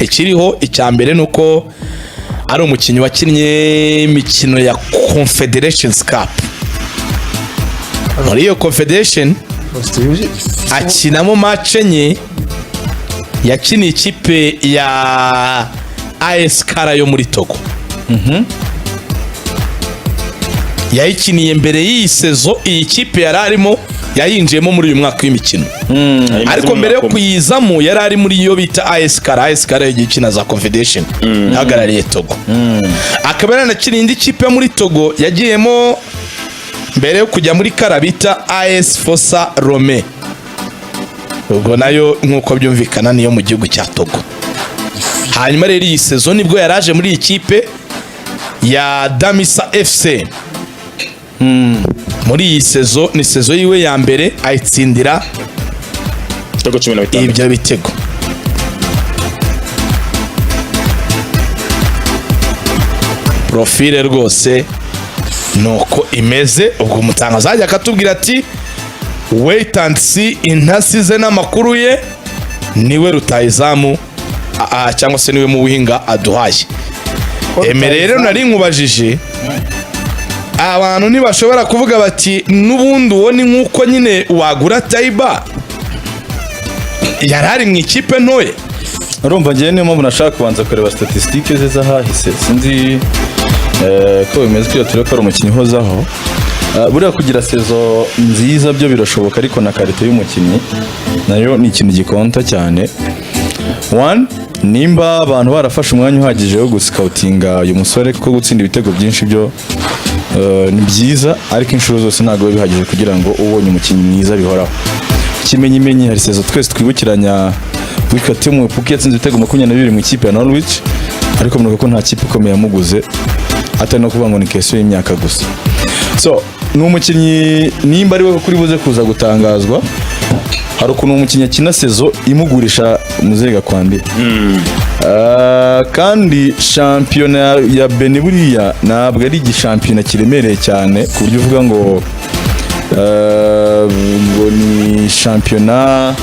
ikiriho icya mbere nuko ari umukinnyi wakinnye imikino ya Confederations Cup. Muri iyo Confederation akinamo match enye, yakiniye ikipe ya AS Kara yo muri Togo. Yayikiniye mbere y'iyi sezo, iyi kipe yari arimo yayinjiyemo muri uyu mwaka w'imikino. Ariko mbere yo kuyizamo yari ari muri iyo bita AS Kara. AS Kara yigikina za Confederation hagarariye Togo. Akaba yaranakiniye indi kipe yo muri Togo yagiyemo mbere yo kujya muri Kara bita AS Fossa Rome. Ubwo nayo nkuko byumvikana niyo mu gihugu cya Togo. Hanyuma rero iyi sezo nibwo yaraje muri iyi kipe ya Damisa FC. Muri iyi sezo ni sezo yiwe ya mbere ayitsindira ibyo bitego. Profile rwose nuko imeze. Ubwo umutangaza ajya akatubwira ati wait and see, intasize n'amakuru ye niwe rutayizamu cyangwa se niwe mu buhinga aduhaye. Rero nari nkubajije abantu ntibashobora kuvuga bati n'ubundi uwo ni nk'uko nyine wagura Taiba yarari mu ikipe ntoye. Urumva ngiye niyo mpamvu nashaka kubanza kureba statistique ze zahahise. Sinzi ko bimeze ko tureko ari umukinnyi hozaho. Buriya kugira sezo nziza byo birashoboka, ariko na karite y'umukinnyi nayo ni ikintu gikonta cyane. One, nimba abantu barafashe umwanya uhagije wo guscoutinga uyu musore, kuko gutsinda ibitego byinshi byo ni byiza, ariko inshuro zose ntabwo bihagije kugira ngo ubonye umukinnyi mwiza bihoraho. Kimenyimenyi hari sezo twese twibukiranya wikatimu Puki yatsinze ibitego 22 mu ikipe ya Norwich, ariko munuko ko nta kipe ikomeye yamuguze, atari no kuvuga ngo ni question y'imyaka gusa. So ni umukinnyi nimba ari we kuri buze kuza gutangazwa, hari ukuntu umukinnyi akina sezo imugurisha Muzega Kwandi. Kandi shampiyona ya Benin buriya ntabwo ari igishampiyona kiremereye cyane ku buryo uvuga ngo ni shampiyona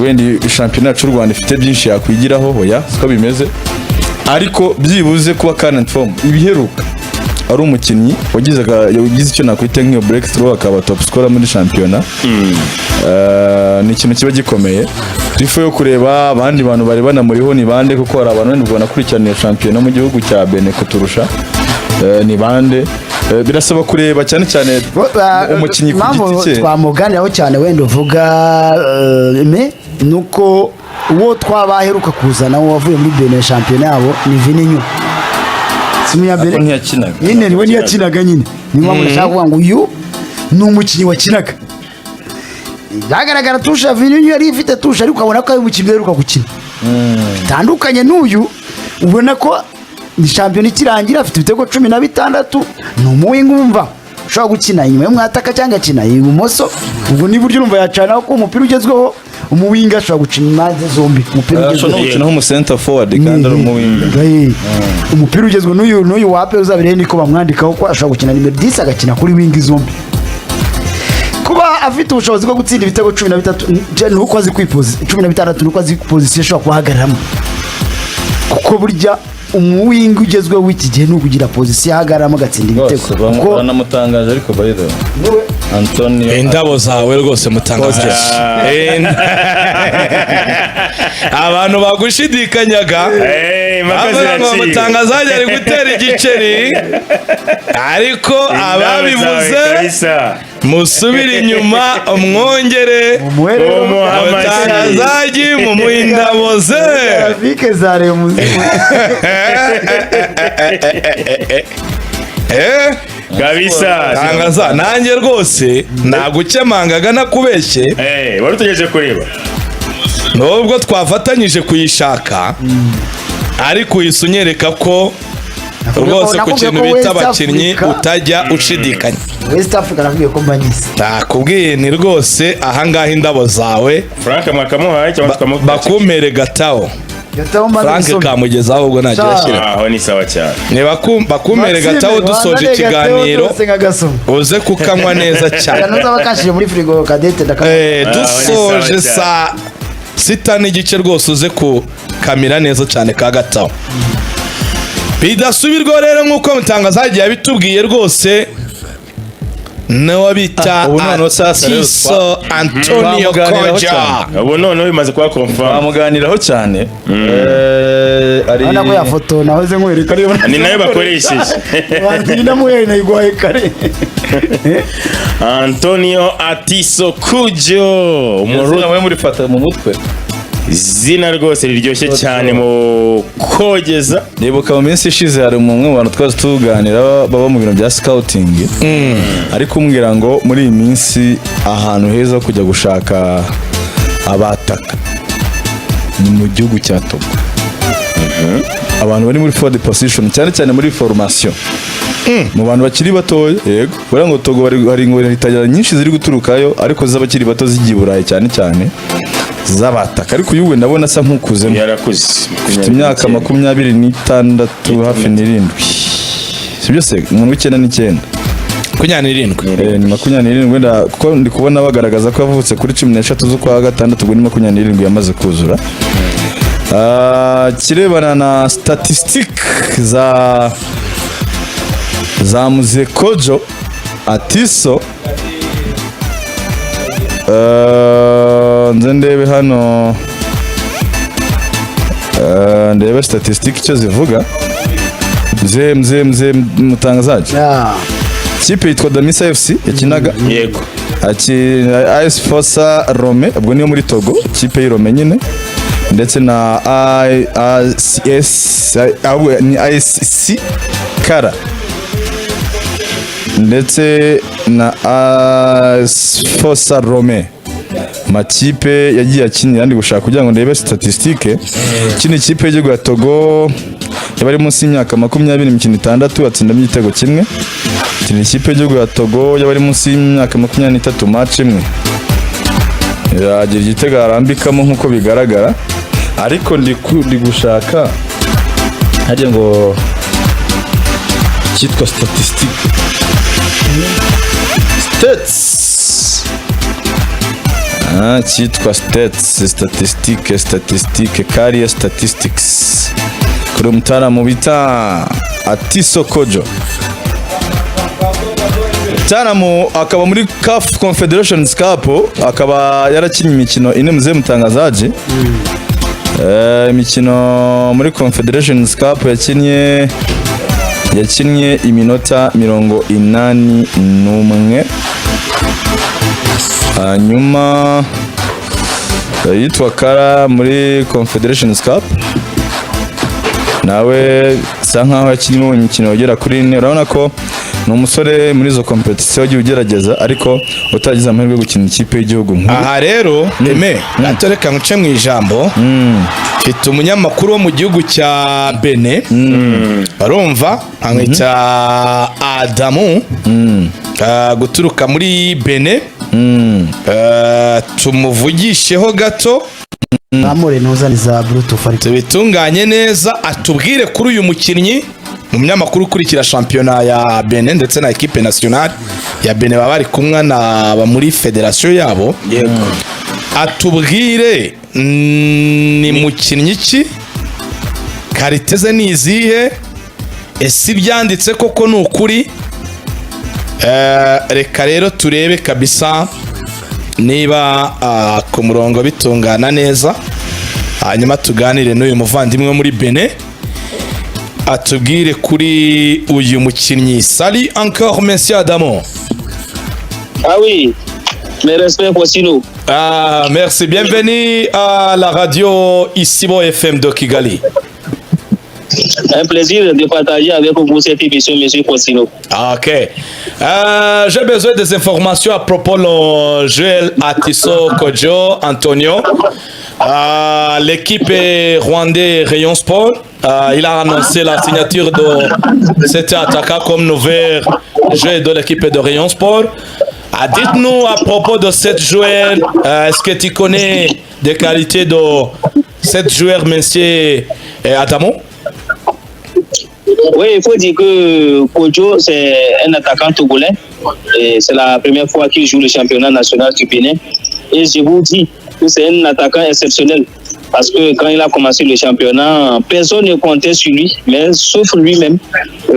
wenda shampiyona y'u Rwanda ifite byinshi yakwigiraho. Hoya siko bimeze, ariko byibuze kuba current form ibiheruka ari umukinnyi wagize icyo nakwita nk'iyo breakthrough, akaba top scorer muri shampiyona. Ni ikintu kiba gikomeye. Rifo yo kureba abandi bantu bari banamuriho ni bande, kuko hari abantu bandi banakurikirana shampiyona mu gihugu cya Benin kuturusha ni bande. Birasaba kureba cyane cyane umukinnyi ku giti cye. Twamuganiraho cyane wenda uvuga nuko uwo twabaheruka kuzana wavuye muri Benin shampiyona yabo ni Vininho. Ako ntiyakinaga nyine, niwe ntiyakinaga nyine. Niba murashaka kuvuga ngo uyu ni umukinnyi wakinaga, byagaragara tusha Vininho yari ifite tusha, ariko ukabona ko ari umukinnyi uheruka gukina. Bitandukanye n'uyu ubona ko ni shampiyona ikirangira afite ibitego 16. Ni umuwinga umva ushobora gukina inyuma y'umwataka cyangwa akina ibumoso. Ubwo ni buryo urumva yacana ko umupira ugezweho umuwinga ashobora gukina imanze zombi. Umupira ugezweho no gukina nko center forward kandi ari umuwinga. Umupira ugezweho n'uyu wape uzabire niko bamwandikaho ko ashobora gukina nimero 10 agakina kuri wingi zombi. Kuba afite ubushobozi bwo gutsinda ibitego 13 nuko azi kwipoza 16 nuko azi position ashobora kuhagaramo, kuko burya umuwinga ugezweho w'iki gihe no kugira position ahagaramo gatsinda ibitego. Kuko namutangaje ariko bayida Antonio indabo zawe rwose mutangaje. Abantu bagushidikanyaga mutangazaje ari gutera igiceri, ariko ababivuze musubire inyuma umwongere mutangazaji mumuindabo ze afike zare muzima. Kabisa tangaza nanjye rwose nagukemangaga nakubeshye. Wari utegereje kureba nubwo twafatanyije kuyishaka, ariko uyisunyereka ko rwose ku kintu bita abakinnyi utajya ushidikanya. West Africa nakubwiye ko mbanyise, nakubwiye ni rwose ahangaha indabo zawe Frank mwakamuhaye cyangwa bakumere Gataho. Frank kamugezaho ubwo ntagira ashyira. Aho ni sawa cyane. Ne bakumere Gataho dusoje ikiganiro uze kukanywa neza cyane. Nazo bakashije muri frigo Cadette dusoje sita n'igice rwose uze kukamira neza cyane ka gataho bidasubirwa rero nk'uko mutangazaji yabitubwiye rwose nawe bita Atiso Antonio Koja. ubu noneho bimaze kuba confirm. bamuganiraho cyane Ana ko ya foto nahoze nkwereka ariyo Ni nayo bakoresheje. Wandina muye nayigwaye kare. Antonio Atiso Kujo. nawe muri fata mu mutwe Izina rwose riryoshye cyane mu kogeza. nibuka mu minsi ishize hari umwe mu bantu twaje tuganira baba mu bintu bya scouting ariko umbwira ngo muri iyi minsi ahantu heza ho kujya gushaka abataka ni mu gihugu cya Togo. Abantu bari muri forward position cyane cyane muri formation mu bantu bakiri batoya yego bura ngo Togo hari ngo hitajya nyinshi ziri guturukayo ariko z'abakiri bato zigiye Burayi cyane cyane zabataka ariko uyu we ndabona asa nk'ukuze Yarakuze. afite imyaka 26 hafi n'irindwi sibyo se umuntu w'icyenda n'icyenda 27 ni 27 wenda kuko ndi kubona bagaragaza ko yavutse kuri 13 z'ukwa gatandatu ubwo ni 27 yamaze kuzura. Kirebana na statistique za Mzee Kojo Atiso nze ndebe hano ndebe statistique icyo zivuga mzee mutangazaji kipe yitwa Damisa FC yakinaga Yego. AS Fossa Rome ubwo niyo muri Togo kipe y'Irome nyine ndetse na ASC Kara ndetse na AS Fossa Rome makipe yagiye akinira andi gushaka kugira ngo ndebe statistique kini kipe y'igihugu ya Togo yabari munsi y'imyaka 20 imikino 6 atsindamo igitego kimwe. Kini kipe y'igihugu ya Togo yabari munsi y'imyaka 23 match imwe yagira igitego arambikamo nkuko bigaragara ariko ndi gushaka haje ngo cyitwa statistique stats cyitwa statistique career statistics kuri mutaramu bita Atiso Kojo. Mutaramu akaba muri CAF Confederations Cup akaba yarakinnye imikino ine Mzee mutangazaji imikino muri Confederations Cup yakinnye iminota 81 hanyuma yitwa Kara muri Confederations Cup nawe sa nkaho yakinnye imikino ugera kuri 4. urabona ko ni umusore muri izo competition ugiye ugerageza ariko utagize amahirwe yo gukina ikipe y'igihugu nkuru. Aha rero atoreka nce mu ijambo mfite umunyamakuru wo mu gihugu cya Benin barumva amwita Adamu guturuka muri Benin tumuvugisheho gato Amore ntuzaniza Bluetooth ariko tubitunganye neza atubwire kuri uyu mukinnyi umunyamakuru ukurikira shampiyona ya Benin ndetse na equipe nationale ya Benin baba bari kumwe na muri federation yabo atubwire ni mukinnyi ki kariteze ni izihe ese byanditse koko ni ukuri reka rero turebe kabisa niba ku murongo bitungana neza hanyuma tuganire n'uyu muvandimwe muri Benin atubwire kuri uyu mukinnyi. Salut encore monsieur Adamo. Ah oui, mes respects pour Sino. Ah merci, bienvenue à la radio Isibo FM de Kigali. Un plaisir de partager avec vous cette émission, monsieur Possino. Ok. J'ai besoin des informations à propos de Joël Atiso Kojo Antonio. L'équipe rwandais Rayon Sport, il a annoncé la signature de cet attaquant comme nouvel joueur de l'équipe de Rayon Sport. Dites-nous à propos de cette joueur, est-ce que tu connais des qualités de cette joueur, monsieur Adamo? Oui, il faut dire que Kojo, c'est un attaquant togolais. C'est la première fois qu'il joue le championnat national du Bénin. Et je vous dis, que c'est un attaquant exceptionnel. Parce que quand il a commencé le championnat, personne ne comptait sur lui, mais sauf lui-même.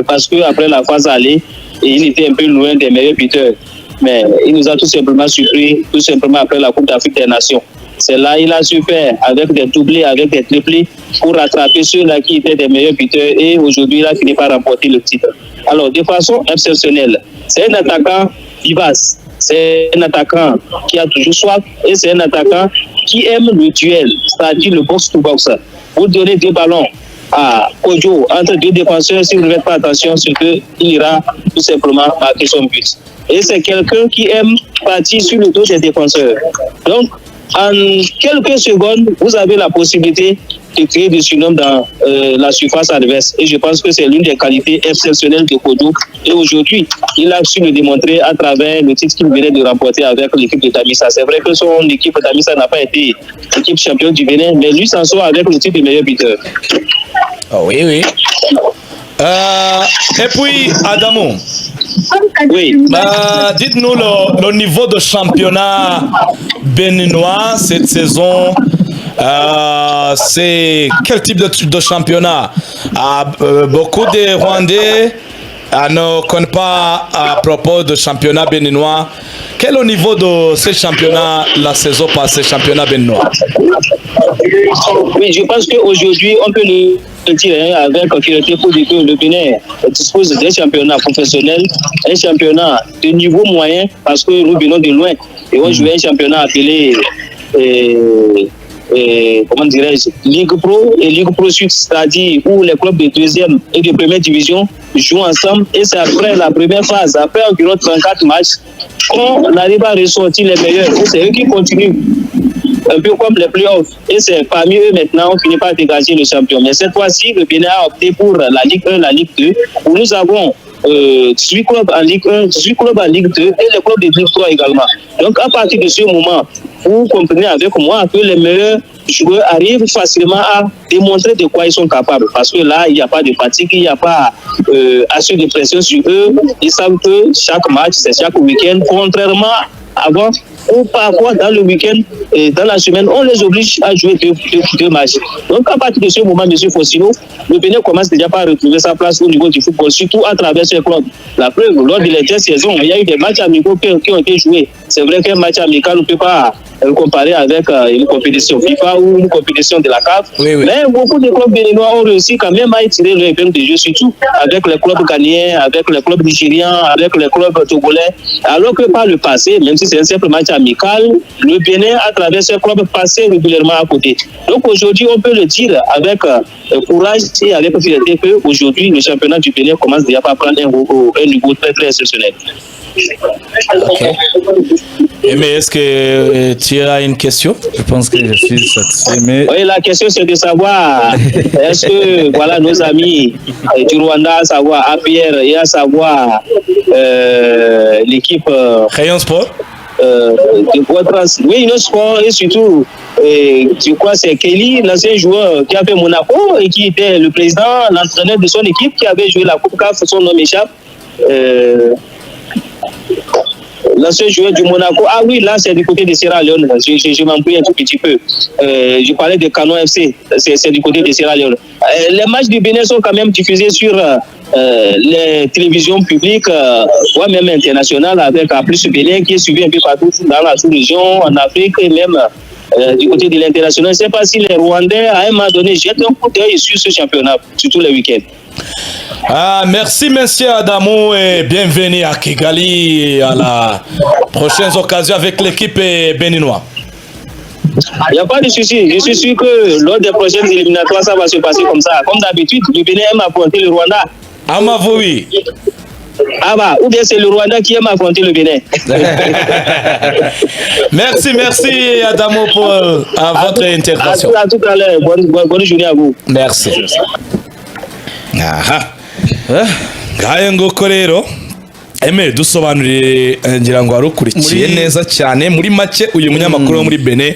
Parce qu'après la phase allée, il était un peu loin des meilleurs buteurs. Mais il nous a tout simplement surpris, tout simplement après la Coupe d'Afrique des Nations. C'est là qu'il a su faire avec des doublés, avec des triplés, pour rattraper ceux-là qui étaient des meilleurs buteurs. Et aujourd'hui, il a fini par remporter le titre. Alors, de façon exceptionnelle, c'est un attaquant vivace. C'est un attaquant qui a toujours soif et c'est un attaquant qui aime le duel, c'est-à-dire le box-to-box. Vous donnez 2 ballons à Kodjo entre 2 défenseurs, si vous ne faites pas attention, c'est qu'il ira tout simplement marquer son but. Et c'est quelqu'un qui aime partir sur le dos des défenseurs. Donc, en quelques secondes, vous avez la possibilité de créer des surnoms dans la surface adverse. Et je pense que c'est l'une des qualités exceptionnelles de Kodjo. Et aujourd'hui, il a su le démontrer à travers le titre qu'il venait de remporter avec l'équipe de Tamisa. C'est vrai que son équipe de Tamisa n'a pas été l'équipe championne du Bénin, mais lui s'en sort avec le titre de meilleur buteur. Oh, oui, oui. Et puis, Adamo, Oui. dites-nous le niveau de championnat béninois cette saison. C'est quel type de championnat? Beaucoup de Rwandais ne connaissent pas à propos de championnat béninois. Quel est le niveau de ce championnat la saison passée, championnat béninois? Oui, je pense qu'aujourd'hui, on peut le dire avec fierté pour dire que le Bénin dispose d'un championnat professionnel, un championnat de niveau moyen, parce que nous venons de loin. Et on joue un championnat appelé, comment dirais-je, Ligue Pro et Ligue Pro Sud, c'est-à-dire où les clubs de deuxième et de première division jouent ensemble. Et c'est après la première phase, après environ 34 matchs, qu'on arrive à ressortir les meilleurs. Et c'est eux qui continuent. Un peu comme les playoffs. Et c'est parmi eux maintenant, on finit par dégager le champion. Mais cette fois-ci, le Bénin a opté pour la Ligue 1, la Ligue 2, où nous avons 18 clubs en Ligue 1, 18 clubs en Ligue 2 et les clubs de Ligue 3 également. Donc à partir de ce moment, vous comprenez avec moi que les meilleurs joueurs arrivent facilement à démontrer de quoi ils sont capables. Parce que là, il n'y a pas de fatigue, il n'y a pas assez de pression sur eux. Ils savent que chaque match, c'est chaque week-end, contrairement avant ou parfois dans le week-end et dans la semaine, on les oblige à jouer deux matchs. Donc à partir de ce moment, M. Fossino, le Bénin commence déjà par retrouver sa place au niveau du football, surtout à travers ses clubs. La preuve, lors de l'intersaison, il y a eu des matchs amicaux qui ont été joués. C'est vrai qu'un match amical, on ne peut pas comparer avec une compétition FIFA ou une compétition de la CAF. Oui, oui. Mais beaucoup de clubs béninois ont réussi quand même à tirer le épingle de jeu, surtout avec les clubs ghanéens, avec les clubs nigériens, avec les clubs togolais. Alors que par le passé, même si c'est un simple match amical, le Bénin, à travers ses clubs, passait régulièrement à côté. Donc aujourd'hui, on peut le dire avec courage et avec fierté qu'aujourd'hui, le championnat du Bénin commence déjà à prendre un niveau très très exceptionnel. Okay. Mais est-ce que tu as une question? Je pense que je suis satisfait. Mais... Oui, la question c'est de savoir est-ce que voilà, nos amis du Rwanda, à savoir APR et à savoir l'équipe Rayon Sport de Poitrans. Oui, nos sport et surtout, je crois c'est Kelly, l'ancien joueur qui a fait Monaco et qui était le président, l'entraîneur de son équipe qui avait joué la Coupe CAF, son nom m'échappe. L'ancien joueur du Monaco, ah oui, là c'est du côté de Sierra Leone, je m'embrouille un tout petit peu. Je parlais de Canon FC, c'est du côté de Sierra Leone. Les matchs du Bénin sont quand même diffusés sur les télévisions publiques, voire même internationales, avec Plus Bénin qui est suivi un peu partout dans la sous-région, en Afrique et même du côté de l'international. Je ne sais pas si les Rwandais, à un moment donné, jettent un coup d'œil sur ce championnat, surtout les week-ends. Ah, merci, monsieur Adamo, et bienvenue à Kigali et à la prochaine occasion avec l'équipe béninoise. Il n'y a pas de souci. Je suis sûr que lors des prochaines éliminatoires, ça va se passer comme ça. Comme d'habitude, le Bénin aime affronter le Rwanda. Ah, ma oui. Ah bah, ou bien c'est le Rwanda qui aime affronter le Bénin. Merci Adamo pour votre intervention. À tout à l'heure. Bonne journée à vous. Merci. Aha. Ngaye nguko rero eme dusobanurire ngira ngo warukurikiye neza cyane muri make uyu munyamakuru wo muri Benin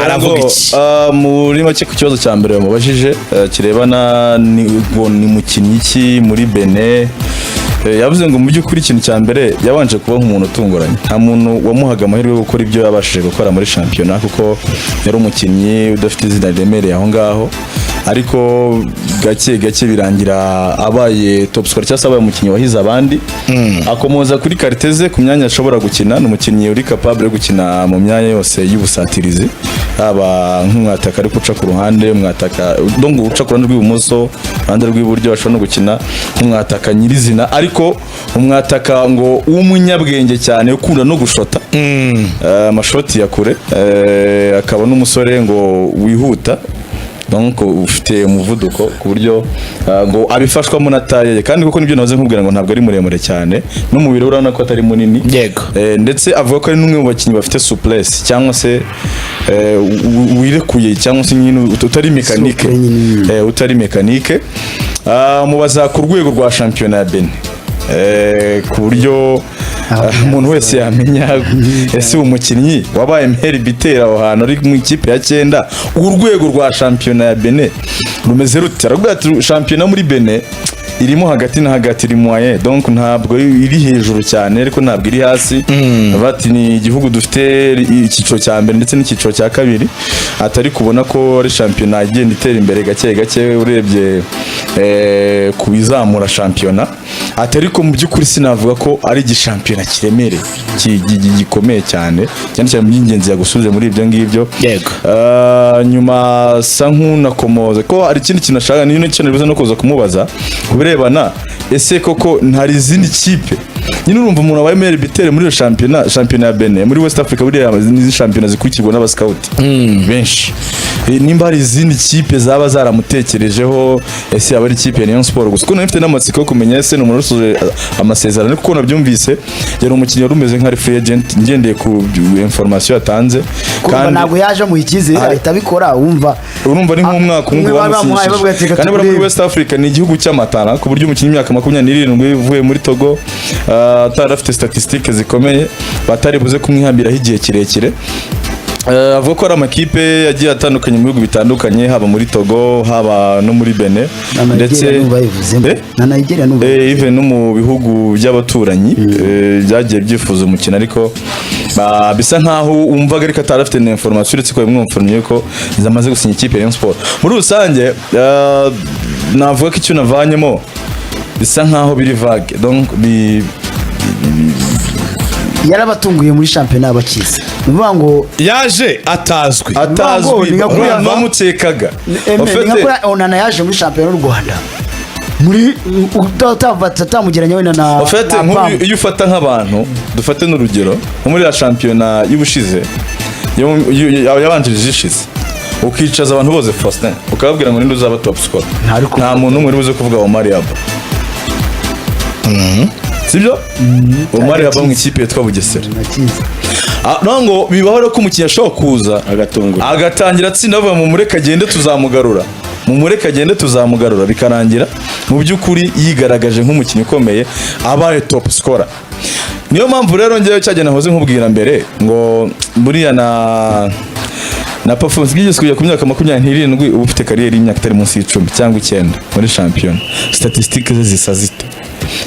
aravuga iki muri make ku kibazo cya mbere mubajije kirebana ni mukinnyi ki muri Benin yavuze ngo mu by'ukuri ikintu cya mbere yabanje kuba nk'umuntu utunguranye, nta muntu wamuhaga amahirwe yo gukora ibyo yabashije gukora muri shampiyona kuko yari umukinnyi udafite izina riremereye aho ngaho, ariko gake gake birangira abaye top scorer cyangwa se abaye umukinnyi wahize abandi, akomoza kuri karite ze ku myanya ashobora gukina. Ni umukinnyi uri capable yo gukina mu myanya yose y'ubusatirizi, haba nk'umwataka ari guca ku ruhande, umwataka dongo uca ku ruhande rw'ibumoso, ruhande rw'iburyo, ashobora no gukina nk'umwataka nyirizina, ariko umwataka ngo w'umunyabwenge cyane ukunda no gushota amashoti ya kure, akaba n'umusore ngo wihuta, donc ufite umuvuduko ku buryo ngo abifashwamo na taye, kandi kuko nibyo navuze nkubwira ngo ntabwo ari muremure cyane, n'umubiri urabona ko atari munini, yego, ndetse avuga ko ari n'umwe mu bakinnyi bafite souplesse cyangwa se wirekuye cyangwa se nyine utari mekanike, mubaza ku rwego rwa shampiyona ya Benin, ku buryo umuntu wese yamenya ese umukinnyi wabaye mperi bitera aho hantu ari mu ikipe ya 9, urwego rwa shampiyona ya Benin rumeze rute? Arabwira ati shampiyona muri Benin irimo hagati na hagati, iri moyen, donc ntabwo iri hejuru cyane ariko ntabwo iri hasi. Bati ni igihugu dufite icyiciro cya mbere ndetse n'icyiciro cya kabiri, atari kubona ko ari shampiyona igenda itera imbere gake gake urebye ku bizamura shampiyona, atari ko mu by'ukuri sinavuga ko ari igishampiyona kiremereye gikomeye cyane cyane mu by'ingenzi yagusubije muri ibyo ngibyo. Yego, nyuma sa nk'unakomoza ko hari ikindi kintu ashaka, niyo cyane biza no kuza kumubaza kubirebana, ese koko ntari izindi kipe nyine urumva umuntu wabaye meilleur buteur muri iyo shampiyona ya Benin muri West Africa, buriya ni shampiyona zikurikirwa n'abascout benshi, nimba hari izindi kipe zaba zaramutekerejeho, ese yaba ari ikipe ya Rayon Sport gusa? Kuko nafite n'amatsiko yo kumenya ese ni umuntu usoje amasezerano, kuko nabyumvise yari umukinnyi wari umeze nka free agent ngendeye ku information yatanze, kandi ntabwo yaje mu ikize ahita bikora, urumva ni nk'umwaka umwe bamusinyishije, kandi muri West Africa ni igihugu cy'amatara, ku buryo umukinnyi w'imyaka 27 uvuye muri Togo atari afite statistique zikomeye, batari buze kumwihambiraho igihe kirekire. Avuga ko ari amakipe yagiye atandukanye mu bihugu bitandukanye, haba muri Togo, haba no muri Benin, ndetse na Nigeria even no mu bihugu by'abaturanyi byagiye byifuza umukino, ariko bisa nkaho wumvaga ariko atari afite information, uretse ko bimwumfanyije ko zamaze gusinya ikipe ya Rayon Sport. Muri rusange navuga ko icyo navanyemo bisa nkaho biri vague, donc yarabatunguye muri shampiyona y'abakize, bivuga ngo yaje atazwi bamutekaga. Onana yaje muri shampiyona y'u Rwanda muri utamugeranya wenda na iyo ufata nk'abantu, dufate n'urugero nko muri la shampiyona y'ubushize yabanjirije ishize, ukicaza abantu bose Faustin ukababwira ngo ninde uzaba top scorer, nta muntu umwe uri buze kuvuga Omar Yaba, sibyo? Omar Yaba mu ikipe yitwa Bugesera, ngo bibaho ko umukinnyi ashobora kuza agatangira atsinda avuga mu mureka agende tuzamugarura, bikarangira mu by'ukuri yigaragaje nk'umukinnyi ukomeye, abaye top scorer. Niyo mpamvu rero ngewe cyagenda nahoze nkubwira mbere ngo buriya na performance bigeze kujya ku myaka 27 uba ufite kariyeri y'imyaka itari munsi y'10 cyangwa 9 muri shampiyona, statistiques ze zisa zito,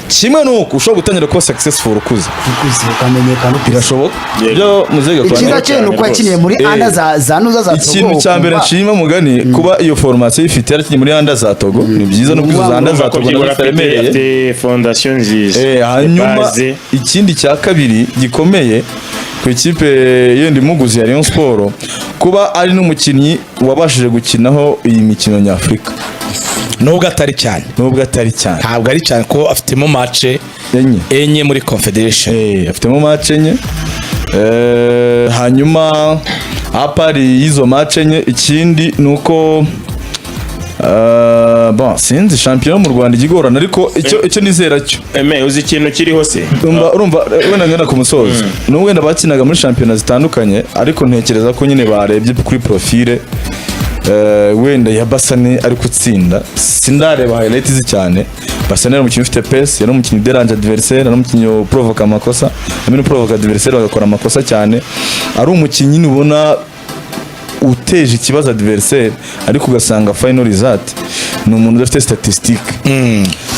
kimwe nuko ushobora gutangira kuba successful ukuze ukamenyekana, birashoboka byo muzega kwa ikiza cyane uko yakiniye muri anda za nuza za Togo. Ikintu cya mbere nshima mugani kuba iyo formation ifite yarakinye muri anda za Togo, ni byiza no kwizo anda za Togo n'abaremereye fondation nziza. Hanyuma ikindi cya kabiri gikomeye ku ikipe yendi muguzi ya Rayon Sport, kuba ari n'umukinnyi wabashije gukinaho iyi mikino nyafrika, nubwo atari cyane ntabwo ari cyane, ko afitemo match enye muri Confederation, afitemo match enye. Hanyuma apari izo match enye, ikindi nuko sinzi shampiyona mu Rwanda igigorana, ariko icyo nizera cyo uzi ikintu kiriho se, urumva wenda ngana ku musozo n'ubwo wenda bakinaga muri shampiyona zitandukanye, ariko ntekereza ko nyine barebye kuri profile wenda ya Basane ari gutsinda, sindareba highlights cyane. Basane ari umukinnyi ufite pace, yari umukinnyi dérange adversaire, ari umukinnyi provoka amakosa, amene provoka adversaire bagakora amakosa cyane, ari umukinnyi ubona yateje ikibazo adversaire ariko ugasanga final result ni umuntu udafite statistique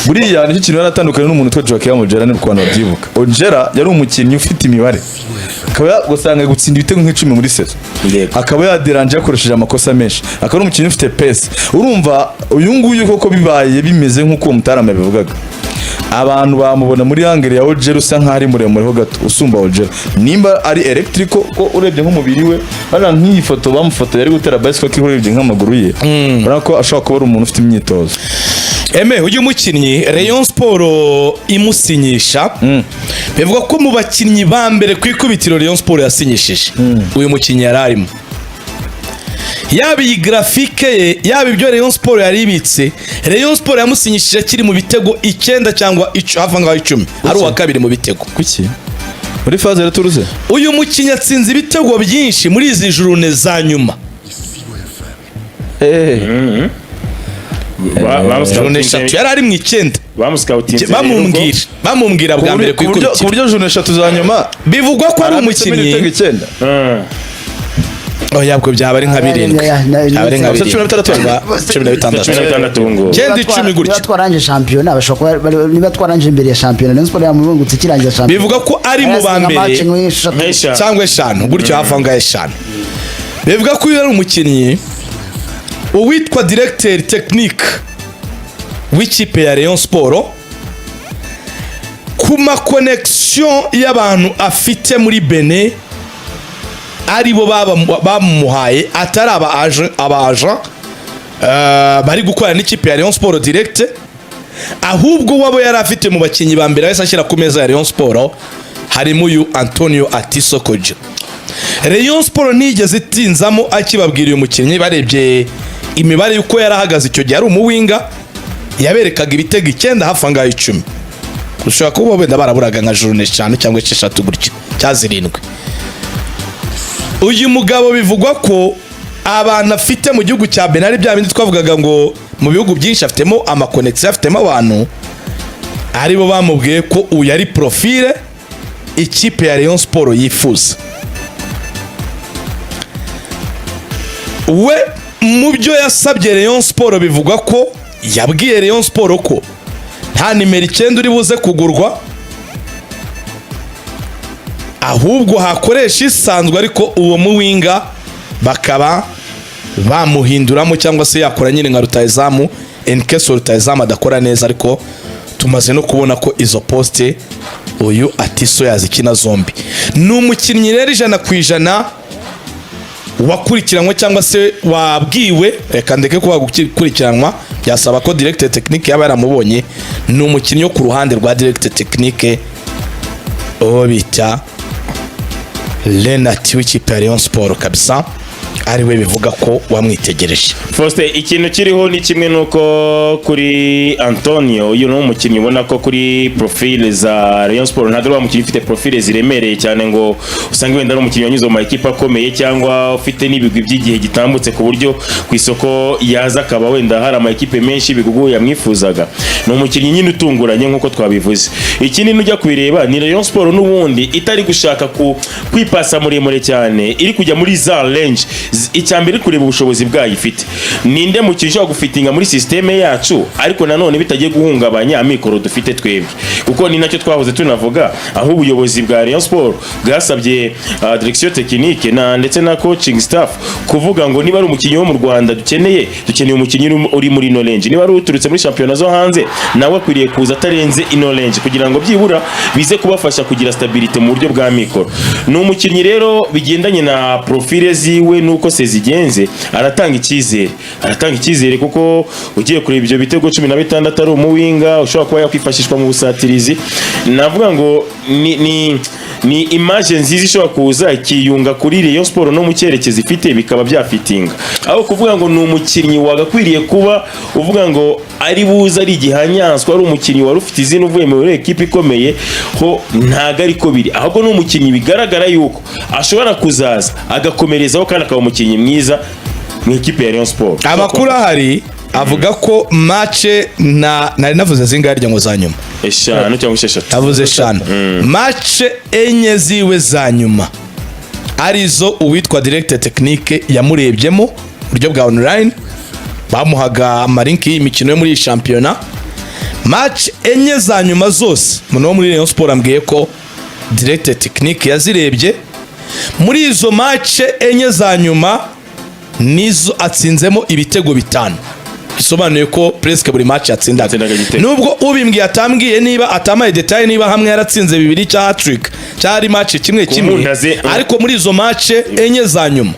buriya nicyo kintu yaratandukanye n'umuntu twa Joaquim Ojera ni Rwanda babyibuka. Ojera yari umukinnyi ufite imibare akaba gusanga gutsinda ibitego nk'10 muri sezo akaba yaderanje yakoresheje amakosa menshi akaba ari umukinnyi ufite pace. Urumva uyu nguyu koko bibaye bimeze nk'uko Mutarama bivugaga abantu bamubona muri angle ya Ojera usa nk'ari muremure ho gato usumba Ojera nimba ari electrical ko urebye nk'umubiri we bana nk'iyi foto bamufoto yari gutera bicycle urebye nk'amaguru ye urabona ko ashobora kuba ari umuntu ufite imyitozo. Uyu mukinnyi Rayon Sport imusinyisha bivuga ko mu bakinnyi ba mbere ku ikubitiro Rayon Sport yasinyishije uyu mukinnyi yararimo. Yaba iyi grafike ye yaba ibyo Rayon Sport yari ibitse, Rayon Sport yamusinyishije kiri mu bitego 9 cyangwa hafi ngaho 10 ari uwa kabiri mu bitego. Kuki muri phase ya turuze uyu mukinnyi atsinze ibitego byinshi muri izi jurune za nyuma. Jurune 3 yari ari mu 9 bamumbwira bwa mbere ku buryo jurune 3 za nyuma bivugwa ko ari umukinnyi yabwo byaba ari nka 7 abari nka 16 cyenda 10 gutyo twaranje shampiyona bashobora niba twaranje imbere ya shampiyona Rayon Sport yamubungutse kirangira shampiyona bivuga ko ari mu ba mbere cyangwa 5 gutyo hafa ngaho 5 bivuga ko yari umukinnyi uwitwa directeur technique w'ikipe ya Rayon Sport kuma connection y'abantu afite muri Benin aribo bamuhaye atari aba agent bari gukora n'ikipe ya Rayon Sport direct ahubwo wabo yari afite mu bakinnyi ba mbere yahise ashyira ku meza ya Rayon Sport harimo uyu Antonio Atiso Kojo. Rayon Sport nigeze itinzamo akibabwira uyu mukinnyi barebye imibare yuko yarahagaze icyo gihe ari umuwinga yaberekaga ibitego 9 hafi ngaho 10 ushobora kuba wenda baraburaga nka jurune 5 cyangwa 6 gutyo cyazirindwe. Uyu mugabo bivugwa ko abantu afite mu gihugu cya Benin ari bya bindi twavugaga ngo mu bihugu byinshi afitemo amakonexi afitemo abantu aribo bamubwiye ko uyu ari profile ikipe ya Rayon Sport yifuza. We mu byo yasabye Rayon Sport bivugwa ko yabwiye Rayon Sport ko nta nimero 9 uri buze kugurwa ahubwo hakoresha isanzwe ariko uwo muwinga bakaba bamuhinduramo cyangwa se yakora nyine nka rutayizamu in case rutayizamu adakora neza ariko tumaze no kubona ko izo poste uyu Atiso yazikina zombi. Ni umukinnyi rero 100% wakurikiranwa cyangwa se wabwiwe reka ndeke kuba gukurikiranwa byasaba ko directeur technique yaba yaramubonye. Ni umukinnyi wo ku ruhande rwa directeur technique uwo bita Lenati w'ikipe ya Rayon Sport kabisa ariwe bivuga ko wamwitegereje. Faustin, ikintu kiriho ni kimwe nuko kuri Antonio uyu no umukinnyi ubona ko kuri profile za Rayon Sport ntabwo ari umukinnyi ufite profile ziremereye cyane ngo usange wenda ari umukinnyi wanyuze mu ekipa akomeye cyangwa ufite n'ibigwi by'igihe gitambutse ku buryo ku isoko yaza akaba wenda hari ama ekipe menshi bigugu yamwifuzaga. Ni umukinnyi nyine utunguranye nkuko twabivuze. Ikindi nujya kubireba ni Rayon Sport n'ubundi itari gushaka kwipasa muremure cyane iri kujya muri za range icyambere kureba ubushobozi bwayo ifite. Ninde mukinnyi ushobora gufitinga muri systeme yacu ariko nanone bitagiye guhungabanya amikoro dufite twebwe kuko ni nacyo twahoze tunavuga aho ubuyobozi bwa Rayon Sport bwasabye direction technique ndetse na coaching staff kuvuga ngo niba ari umukinnyi wo mu Rwanda dukeneye umukinnyi uri muri no range, niba ari uturutse muri championnat zo hanze nawe akwiriye kuza atarenze ino range kugira ngo byibura bize kubafasha kugira stability mu buryo bwa mikoro. Ni umukinnyi rero bigendanye na profile ziwe nuko sezigenze aratanga icyizere kuko ugiye kureba ibyo bitego 16 ari umuwinga ushobora kuba yakwifashishwa mu busatirizi. Navuga ngo ni image nziza ishobora kuza ikiyunga kuri Rayon Sport no mu cyerekezo ifite bikaba byafitinga aho kuvuga ngo ni umukinnyi wagakwiriye kuba uvuga ngo ari buza ari igihanyanswa ari umukinnyi wari ufite izina uvuye muri ekipe ikomeye ho ntago ariko biri ahubwo ni umukinnyi bigaragara yuko ashobora kuzaza agakomerezaho kandi akaba umukinnyi mwiza mu ekipe ya Rayon Sport. Amakuru ahari avuga ko match nari navuze zingarya ngo za nyuma 5 cyangwa 6 navuze 5 match enye ziwe za nyuma arizo uwitwa directeur technique yamurebyemo buryo bwa online, bamuhaga amarinki y'imikino yo muri shampiyona. Match enye za nyuma zose muno muri Rayon Sport ambwiye ko directeur technique yazirebye. Muri izo match enye za nyuma nizo atsinzemo ibitego 5, bisobanuye ko presque buri match yatsindaga. Nubwo ubimbwiye atambwiye niba atamaye detail niba hamwe yaratsinze 2 cya hat-trick cyari match kimwe ariko muri izo match enye za nyuma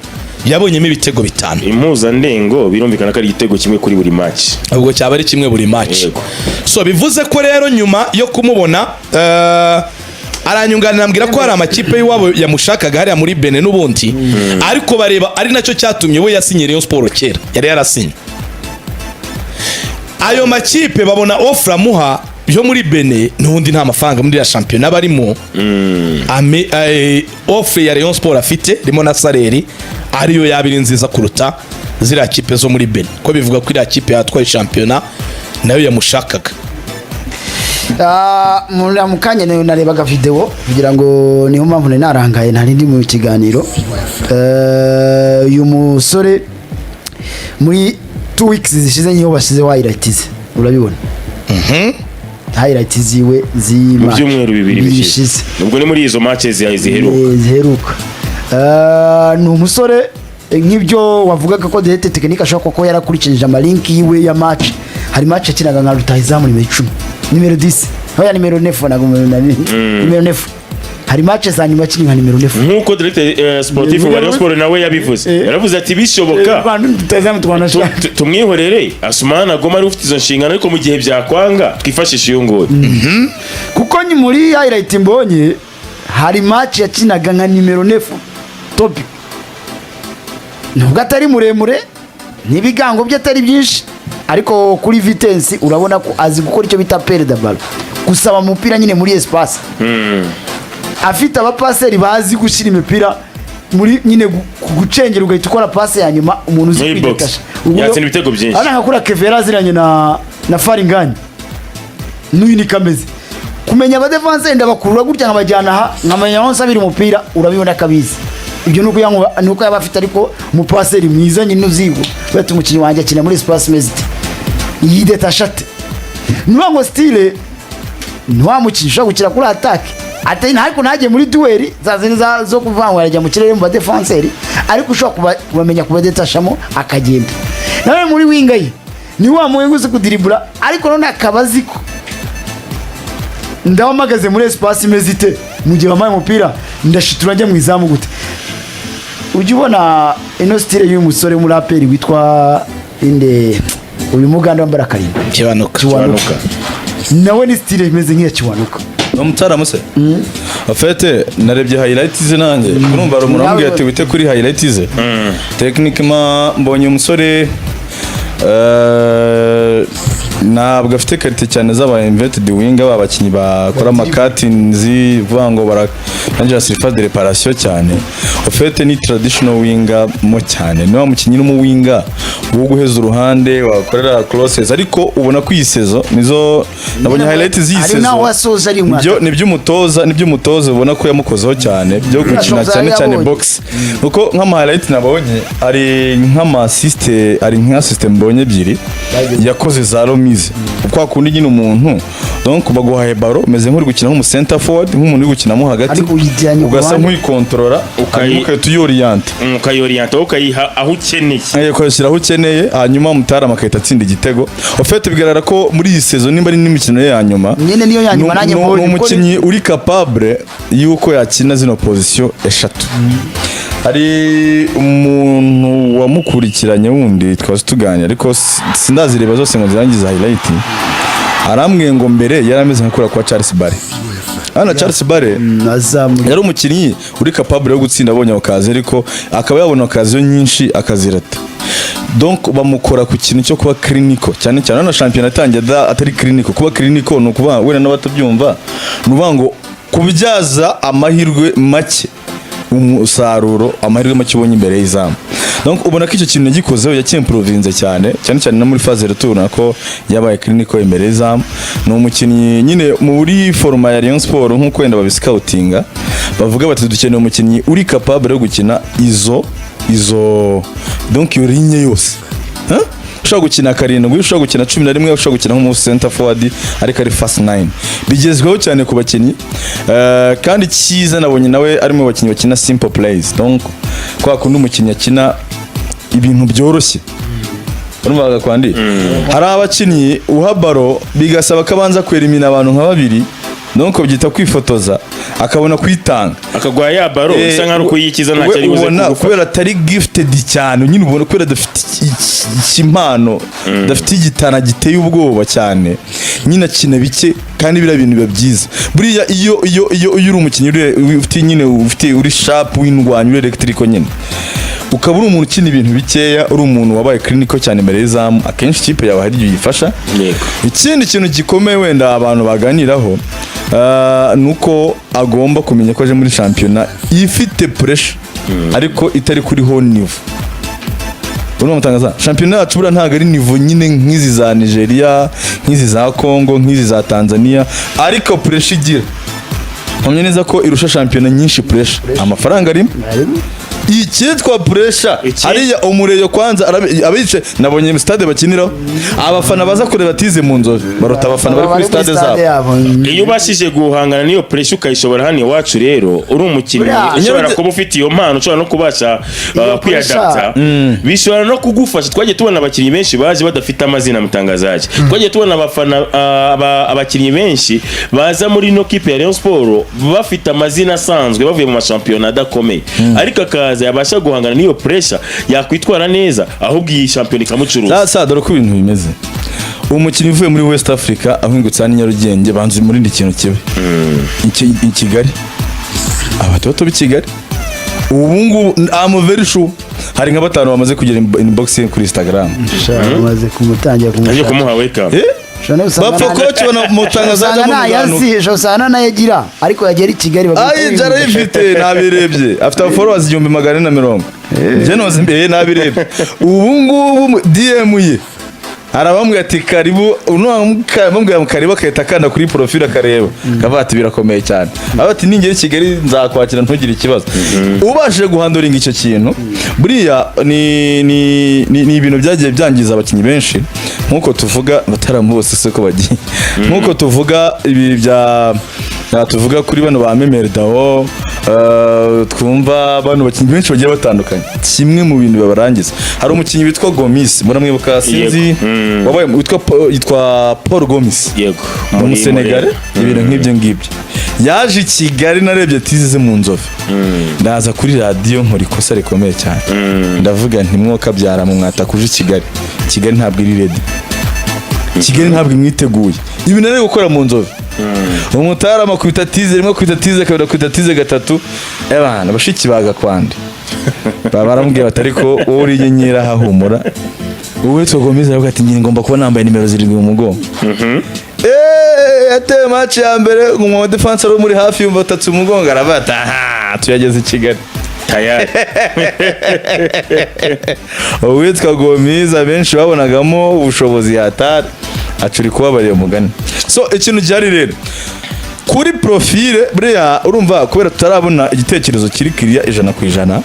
yabonyemo ibitego 5. Impuzandengo birumvikana ko ari igitego kimwe kuri buri match, ubwo cyaba ari kimwe buri match. So bivuze ko rero nyuma yo kumubona aranyunganira ambwira ko hari amakipe y'iwabo yamushakaga hariya muri Benin n'ubundi, ariko bareba ari nacyo cyatumye we yasinye Rayon Sport kera, yari yarasinye. Ayo makipe babona offer amuha yo muri Benin n'ubundi nta mafaranga muri ya shampiyona barimo. Offer ya Rayon Sport afite rimo na saleri ariyo yabiri nziza kuruta ziriya kipe zo muri Benin, ko bivuga ko iriya kipe yatwaye shampiyona nayo yamushakaga. Mu kanya narebaga video kugira ngo niho mpamvu narangaye ntari ndi mu kiganiro. Uyu musore muri 2 weeks zishize niho basize highlights, urabibona highlights ziwe mu byumweru 2 bishize, nubwo ni muri izo matches ziheruka. Ni umusore nk'ibyo wavugaga ko directeur technique ashaka ko yarakurikije amalinki yiwe ya match. Hari match akinaga nka rutahizamu nimero 10 nimero 10 hoya nimero 9 na nimero 9. Hari match za nyuma kiri nka nimero 9 nkuko directeur sportif wa Rayon Sport nawe yabivuze. Yaravuze ati bishoboka tumwihorere Asumana Goma ari ufite izo nshingano, ariko mu gihe byakwanga twifashisha iyo ngoye. Kuko ni muri highlight mbonye hari match yakinaga nka nimero 9 topic, nubwo atari muremure n'ibigango bye atari byinshi, ariko kuri vitesse urabona ko azi gukora icyo bita pere de balle, gusaba umupira nyine muri espace. Afite abapaseri bazi gushyira imipira muri nyine gucengera ugahita ukora passe ya nyuma umuntu uzi kwidetasha. Yatsinda ibitego byinshi. Ana nkakura Kevera ziranye na Faringani n'uyu ni Kameze. Kumenya abadefense ndabakurura gutya nkabajyana aha nkamenya aho nsabira umupira urabibona kabizi. Ibyo nuko yaba afite ariko umupaseri mwiza nyine uzigo. Bati umukinnyi wanjye akina muri espace mezite. Yidetashate. Nubango style ntiwamukinisha gukira kuri attack. Ati ntabwo nagiye muri duel zazinza zo kuvangwa yajya mu kirere mu badefenseri, ariko ushobora kubamenya kubadetashamo akagenda. Nawe muri winga ye ni wa muyenguze kudiribura, ariko none akabaziko ndabamagaze muri espace mezite mu gihe bamaye umupira ndashitura njya mu izamu gute. Ujye ubona ino style y'uyu musore muri aperi witwa inde uyu muganda wambara karimba Kiwanuka. Nawe ni style imeze nk'iya Kiwanuka. Umutara muse afete narebye highlights ze nanjye urumva umuntu ambwiye ati wite kuri highlights ze techniquement mbonye umusore ntabwo afite karite cyane z'aba inverted winger babakinyi bakora amacatinzi vuga barangira surface de réparation cyane. Afete ni traditional winger mo cyane, niba mukinyi n'umu winger wo guheza uruhande wakorera crosses, ariko ubona ko iyi season nizo nabonye highlights z'iyi season nibyo umutoza ubona ko yamukozeho cyane byo gukina cyane box, kuko nk'ama highlights nabonye ari nk'ama system mbonye ebyiri yakoze za romize kwa kundi nyine umuntu donc baguhaye baro meze nk'uri gukina nk'umu center forward nk'umuntu uri gukinamo hagati ugasa nk'uyikontorora ukayoriente ukayiha aho ukeneye ukayishyira aho ukeneye, hanyuma Mutara makahita atsinda igitego. Ofete bigaragara ko muri iyi season nimba ari n'imikino ya nyuma nyine niyo ya nyuma nanjye mbonye umukinnyi uri capable yuko yakina zino position eshatu. Hari umuntu wamukurikiranye wundi twaje tuganira, ariko sindazireba zose ngo zirangize highlight. Arambwiye ngo mbere yarameze nkakura kwa Charles Barre. Ana Charles Barre yari umukinnyi uri capable yo gutsinda abonye okazi, ariko akaba yabona okazi nyinshi akazirata. Donc bamukora ku kintu cyo kuba clinical cyane cyane na champion atangiye atari clinical. Kuba clinical no kuba wena n'abatabyumva nuvuga ngo kubyaza amahirwe make umusaruro, amahirwe make ubonye imbere y'izamu. Donc ubona ko icyo kintu yagikozeho yakimprovinze cyane no muri phase retour nako yabaye clinical imbere y'izamu. No umukinnyi nyine muri forma ya Rayon Sport nkuko wenda babiscoutinga bavuga bati dukeneye umukinnyi uri capable yo gukina izo donc iyo ligne yose ushobora gukina karindwi, ushobora gukina 11, ushobora gukina nk'umu center forward ariko ari fast 9. Bigezweho cyane ku bakinnyi kandi cyiza nabonye nawe ari mu bakinnyi bakina simple plays, donc kwa kundi umukinnyi akina ibintu byoroshye. Urumva kwandi hari abakinnyi uhabaro bigasaba kabanza kwerimina abantu nka babiri, donc byita kwifotoza akabona kwitanga akagwa ya baro bisa nkaho kuyikiza nta cyari buze kugufa kubera atari gifted cyane, nyine ubona kubera dafite impano dafite igitana giteye ubwoba cyane, nyine akina bike kandi bira bintu biba byiza. Buriya iyo uri umukinnyi ufite nyine uri sharp w'indwanyi electrical nyine ukaba uri umuntu ukina ibintu bikeya, uri umuntu wabaye clinical cyane mbere y'izamu, akenshi ikipe yawe hari igihe yifasha. Ikindi kintu gikomeye wenda abantu baganiraho nuko agomba kumenya ko aje muri shampiyona ifite pressure ariko itari kuri ho niveau. Uno mutangaza shampiyona yacu bura ntago ari niveau nyine nk'izi za Nigeria, nk'izi za Congo, nk'izi za Tanzania, ariko pressure igira nkomye neza ko irusha shampiyona nyinshi pressure. Amafaranga arimo icyitwa pressure hariya umureyo kwanza abice nabonye mu stade bakiniraho abafana baza kureba tize mu nzozi barota abafana bari kuri stade zabo. Iyo ubashije guhangana niyo pressure ukayishobora hano iwacu rero uri umukinnyi ushobora kuba ufite iyo mpano, ushobora no kubasha kwiadapta, bishobora no kugufasha. Twagiye tubona abakinnyi benshi baje badafite amazina mutangazaje, twagiye tubona abafana abakinnyi benshi baza muri no kipe ya Rayon Sport bafite amazina asanzwe bavuye mu mashampiyona adakomeye, ariko akaza yabasha guhangana niyo pressure yakwitwara neza, ahubwo iyi shampiyona ikamucuruza. Sasa dore ko ibintu bimeze, umukinnyi uvuye muri West Africa ahingutse hano Nyarugenge banze muri ndi kintu kibe i Kigali, abatoto b'i Kigali ubu ngubu I'm very sure hari nka batanu bamaze kugera inbox kuri Instagram, bamaze kumutangira kumuha welcome bapfa koci banamutangazaje mu Rwanda Josana nayagira ariko yagera i Kigali jara yifite nabirebye afite followers 140 je noze mbere nabirebye ubu ngubu DM ye arabambwe ati karibu bambwe mukariba kayita kanda kuri profile akareba kavati birakomeye cyane abati ningere Kigali nzakwakira ntugire ikibazo. Ubashije guhandoringa icyo kintu buriya ni ibintu byagiye byangiza abakinnyi benshi, nkuko tuvuga bataramu bose seko bagiye, nkuko tuvuga ibi bya tuvuga kuri bano ba Memerdawo, twumva bano bakinnyi benshi bagiye batandukanye. Kimwe mu bintu babarangiza hari umukinnyi witwa Gomis muramwibuka sinzi wabaye yitwa Paul Gomis, yego mu Senegal, ibintu nk'ibyo ngibyo yaje i Kigali narebye tizize mu nzove ndaza kuri radio nkora ikosa rikomeye cyane ndavuga nti mwoka byara mu mwata kuje Kigali ntabwo iri ready, Kigali ntabwo imwiteguye ibi nari gukora mu nzove. Umutara makwita tize rimwe kwita tize kabira kwita tize gatatu ebana bashiki baga kwande baramubwiye batari ko uri nyenyera hahumura uwe tugomeza avuga ati ngiye ngomba kuba nambaye nimero 7 mu mugongo. Ate match ya mbere mu defense ro muri hafi yumva tatse umugongo arabata tuyageze i Kigali tayari. Uwitwa Gomiza benshi babonagamo ubushobozi hatari acuri kubabariye umugani. So ikintu cyari rero kuri profile buriya urumva kubera tutarabona igitekerezo kiri kiriya 100%.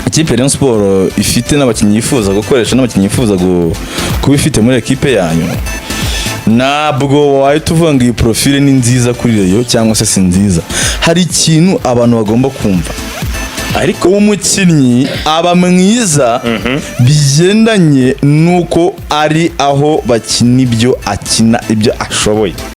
Ikipe Rayon Sport ifite n'abakinnyi yifuza gukoresha n'abakinnyi yifuza kuba ifite muri ekipe yanyu, nabwo wahita uvuga ngo iyi profile ni nziza kuri Rayon cyangwa se si nziza. Hari ikintu abantu bagomba kumva, ariko umukinnyi aba mwiza bigendanye nuko ari aho bakina ibyo akina ibyo ashoboye.